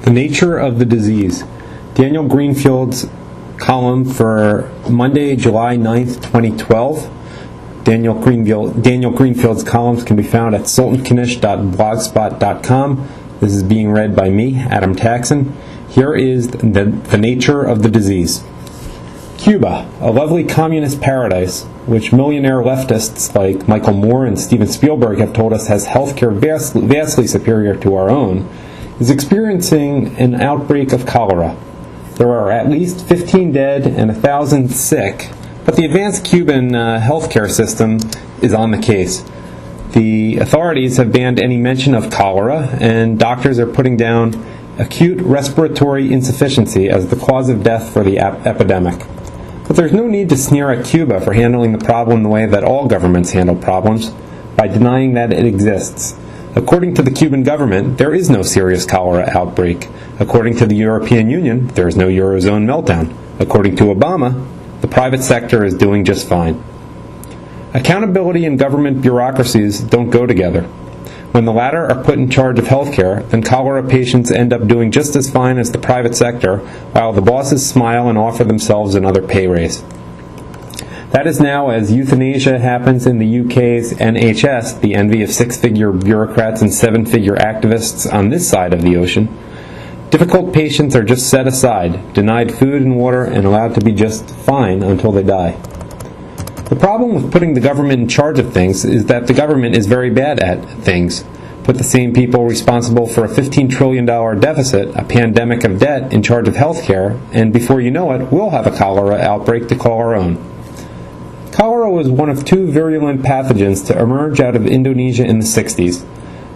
The nature of the disease. Daniel Greenfield's column for Monday, July 9th, 2012. Daniel Greenfield's columns can be found at sultanknish.blogspot.com. This is being read by me, Adam Taxin. Here is the nature of the disease. Cuba, a lovely communist paradise, which millionaire leftists like Michael Moore and Steven Spielberg have told us has healthcare vastly superior to our own, is experiencing an outbreak of cholera. There are at least 15 dead and 1,000 sick, but the advanced Cuban healthcare system is on the case. The authorities have banned any mention of cholera, and doctors are putting down acute respiratory insufficiency as the cause of death for the epidemic. But there's no need to sneer at Cuba for handling the problem the way that all governments handle problems, by denying that it exists. According to the Cuban government, there is no serious cholera outbreak. According to the European Union, there is no Eurozone meltdown. According to Obama, the private sector is doing just fine. Accountability and government bureaucracies don't go together. When the latter are put in charge of healthcare, then cholera patients end up doing just as fine as the private sector, while the bosses smile and offer themselves another pay raise. That is now, as euthanasia happens in the UK's NHS, the envy of six-figure bureaucrats and seven-figure activists on this side of the ocean. Difficult patients are just set aside, denied food and water, and allowed to be just fine until they die. The problem with putting the government in charge of things is that the government is very bad at things. Put the same people responsible for a $15 trillion deficit, a pandemic of debt, in charge of healthcare, and before you know it, we'll have a cholera outbreak to call our own. Cholera was one of two virulent pathogens to emerge out of Indonesia in the 60s.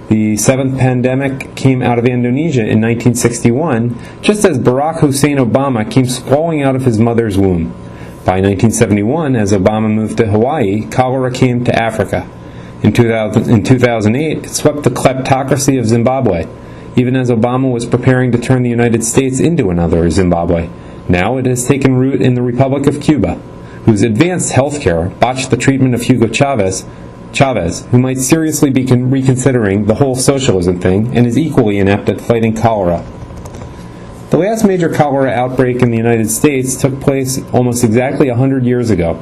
The seventh pandemic came out of Indonesia in 1961, just as Barack Hussein Obama came squalling out of his mother's womb. By 1971, as Obama moved to Hawaii, cholera came to Africa. In 2008, it swept the kleptocracy of Zimbabwe, even as Obama was preparing to turn the United States into another Zimbabwe. Now it has taken root in the Republic of Cuba, whose advanced healthcare botched the treatment of Hugo Chavez, who might seriously be reconsidering the whole socialism thing and is equally inept at fighting cholera. The last major cholera outbreak in the United States took place almost exactly 100 years ago.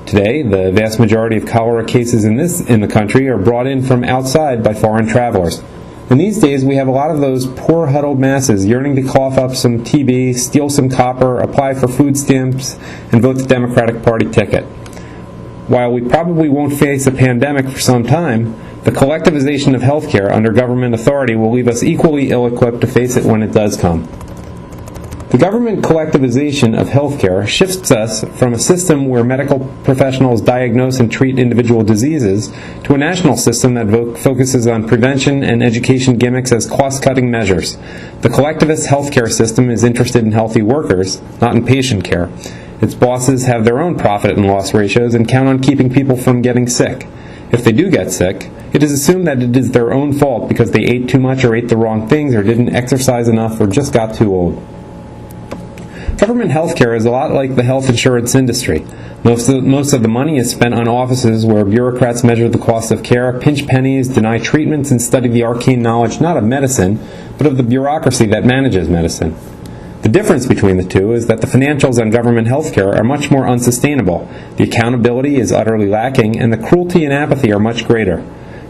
Today, the vast majority of cholera cases in the country are brought in from outside by foreign travelers. And these days, we have a lot of those poor huddled masses yearning to cough up some TB, steal some copper, apply for food stamps, and vote the Democratic Party ticket. While we probably won't face a pandemic for some time, the collectivization of healthcare under government authority will leave us equally ill-equipped to face it when it does come. The government collectivization of healthcare shifts us from a system where medical professionals diagnose and treat individual diseases to a national system that focuses on prevention and education gimmicks as cost-cutting measures. The collectivist healthcare system is interested in healthy workers, not in patient care. Its bosses have their own profit and loss ratios and count on keeping people from getting sick. If they do get sick, it is assumed that it is their own fault because they ate too much or ate the wrong things or didn't exercise enough or just got too old. Government healthcare is a lot like the health insurance industry. Most of the money is spent on offices where bureaucrats measure the cost of care, pinch pennies, deny treatments, and study the arcane knowledge not of medicine, but of the bureaucracy that manages medicine. The difference between the two is that the financials on government healthcare are much more unsustainable, the accountability is utterly lacking, and the cruelty and apathy are much greater.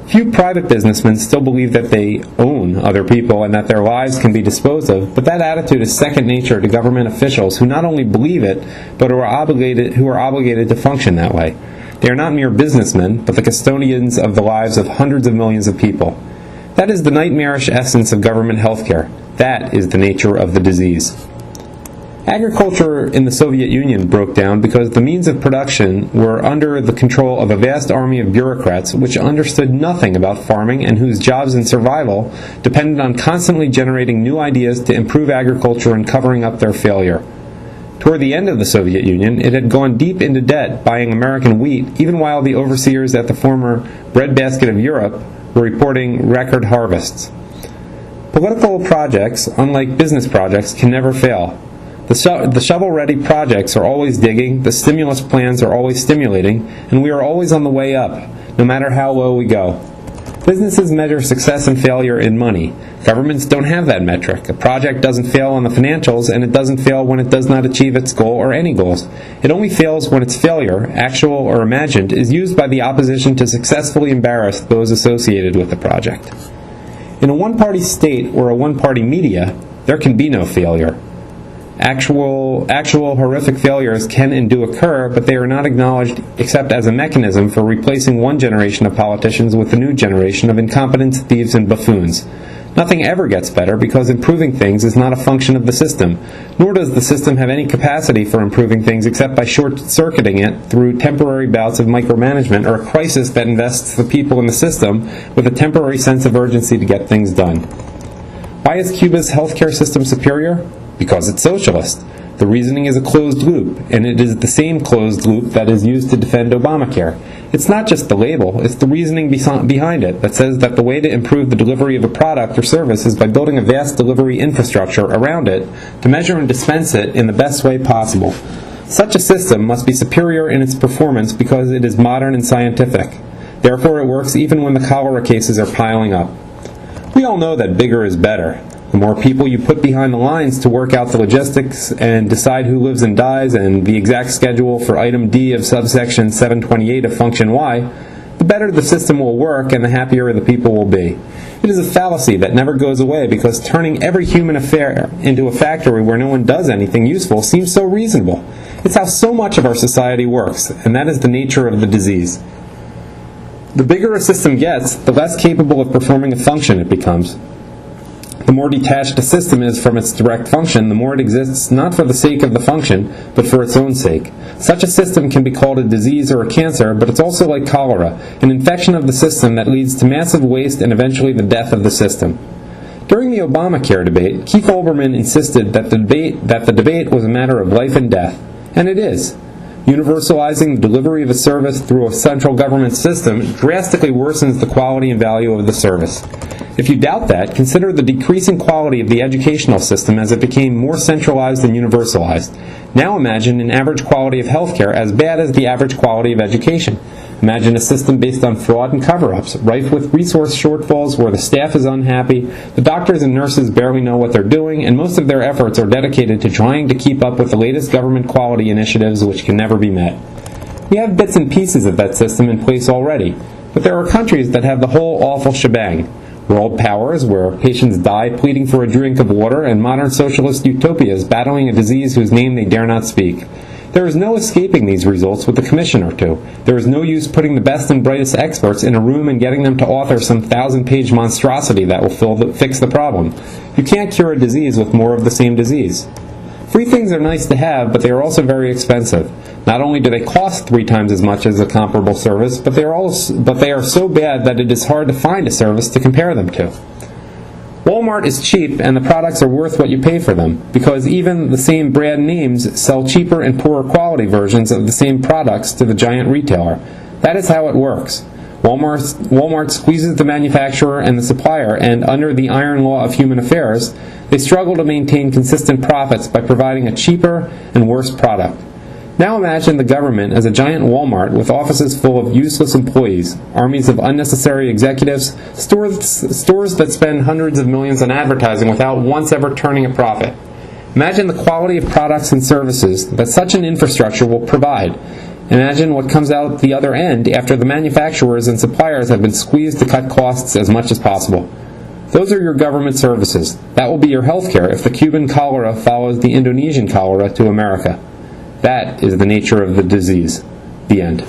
Few private businessmen still believe that they own other people and that their lives can be disposed of, but that attitude is second nature to government officials who not only believe it, but who are obligated to function that way. They are not mere businessmen, but the custodians of the lives of hundreds of millions of people. That is the nightmarish essence of government healthcare. That is the nature of the disease. Agriculture in the Soviet Union broke down because the means of production were under the control of a vast army of bureaucrats which understood nothing about farming and whose jobs and survival depended on constantly generating new ideas to improve agriculture and covering up their failure. Toward the end of the Soviet Union, it had gone deep into debt buying American wheat, even while the overseers at the former breadbasket of Europe were reporting record harvests. Political projects, unlike business projects, can never fail. The shovel-ready projects are always digging, the stimulus plans are always stimulating, and we are always on the way up, no matter how low we go. Businesses measure success and failure in money. Governments don't have that metric. A project doesn't fail on the financials, and it doesn't fail when it does not achieve its goal or any goals. It only fails when its failure, actual or imagined, is used by the opposition to successfully embarrass those associated with the project. In a one-party state or a one-party media, there can be no failure. Actual horrific failures can and do occur, but they are not acknowledged except as a mechanism for replacing one generation of politicians with a new generation of incompetents, thieves, and buffoons. Nothing ever gets better because improving things is not a function of the system, nor does the system have any capacity for improving things except by short-circuiting it through temporary bouts of micromanagement or a crisis that invests the people in the system with a temporary sense of urgency to get things done. Why is Cuba's healthcare system superior? Because it's socialist. The reasoning is a closed loop, and it is the same closed loop that is used to defend Obamacare. It's not just the label, it's the reasoning behind it that says that the way to improve the delivery of a product or service is by building a vast delivery infrastructure around it to measure and dispense it in the best way possible. Such a system must be superior in its performance because it is modern and scientific. Therefore, it works even when the cholera cases are piling up. We all know that bigger is better. The more people you put behind the lines to work out the logistics and decide who lives and dies and the exact schedule for item D of subsection 728 of function Y, the better the system will work and the happier the people will be. It is a fallacy that never goes away because turning every human affair into a factory where no one does anything useful seems so reasonable. It's how so much of our society works, and that is the nature of the disease. The bigger a system gets, the less capable of performing a function it becomes. The more detached a system is from its direct function, the more it exists not for the sake of the function, but for its own sake. Such a system can be called a disease or a cancer, but it's also like cholera, an infection of the system that leads to massive waste and eventually the death of the system. During the Obamacare debate, Keith Olbermann insisted that the debate was a matter of life and death, and it is. Universalizing the delivery of a service through a central government system drastically worsens the quality and value of the service. If you doubt that, consider the decreasing quality of the educational system as it became more centralized and universalized. Now imagine an average quality of healthcare as bad as the average quality of education. Imagine a system based on fraud and cover-ups, rife with resource shortfalls where the staff is unhappy, the doctors and nurses barely know what they're doing, and most of their efforts are dedicated to trying to keep up with the latest government quality initiatives which can never be met. We have bits and pieces of that system in place already, but there are countries that have the whole awful shebang. World powers where patients die pleading for a drink of water, and modern socialist utopias battling a disease whose name they dare not speak. There is no escaping these results with a commission or two. There is no use putting the best and brightest experts in a room and getting them to author some 1,000-page monstrosity that will fix the problem. You can't cure a disease with more of the same disease. Free things are nice to have, but they are also very expensive. Not only do they cost 3 times as much as a comparable service, but they are so bad that it is hard to find a service to compare them to. Walmart is cheap, and the products are worth what you pay for them, because even the same brand names sell cheaper and poorer quality versions of the same products to the giant retailer. That is how it works. Walmart squeezes the manufacturer and the supplier, and under the iron law of human affairs, they struggle to maintain consistent profits by providing a cheaper and worse product. Now imagine the government as a giant Walmart with offices full of useless employees, armies of unnecessary executives, stores that spend hundreds of millions on advertising without once ever turning a profit. Imagine the quality of products and services that such an infrastructure will provide. Imagine what comes out the other end after the manufacturers and suppliers have been squeezed to cut costs as much as possible. Those are your government services. That will be your health care if the Cuban cholera follows the Indonesian cholera to America. That is the nature of the disease. The end.